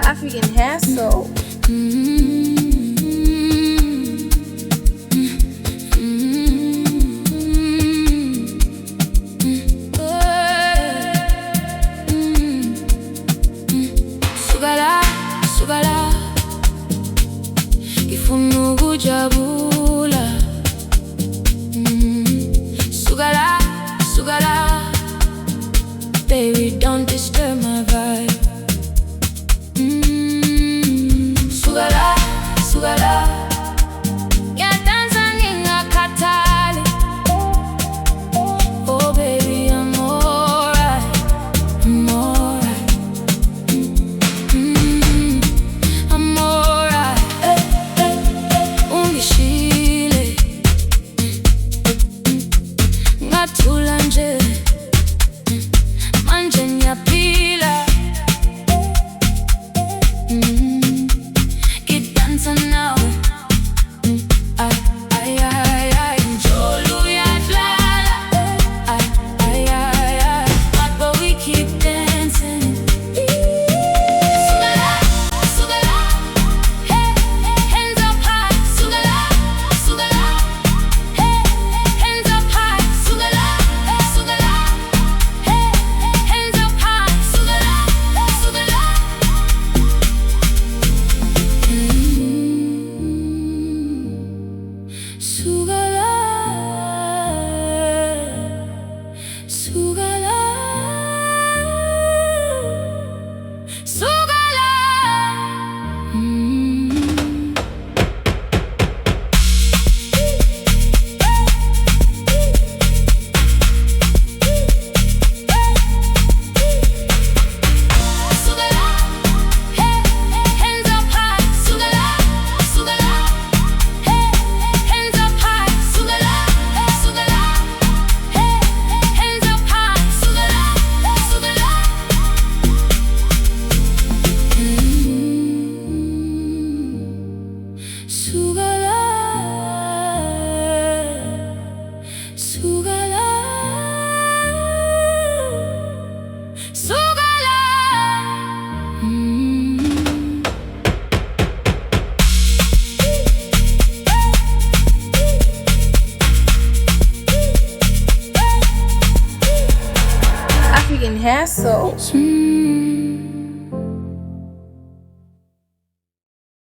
African hassle. Sugala, sugala, ngifuna ukujabula. Sugala, sugala, baby, don't disturb my vibe. Sugala, sugala, ngiyadansa ngingakhathali. Oh baby, I'm alright, I'm alright. I'm alright. Ungishile, ngathula nje, manje ngiyaphila. Ngidansa nawe, ay, ay, ay, ay. Njalo uyadlala, ay, ay, ay, ay. But we keep dancing. Sugala, sugala, hey, hands up high. Sugala, sugala, hey, hands up high. Sugala, sugala, hey, hands up high. Sugala, sugala. Sugala, sugala, sugala. Sugala, hey, hands up high. Sugala, sugala, hey, hands up high. Sugala, sugala, hey, hands up high. Sugala, sugala. Sugala, sugala, sugala. African hassle.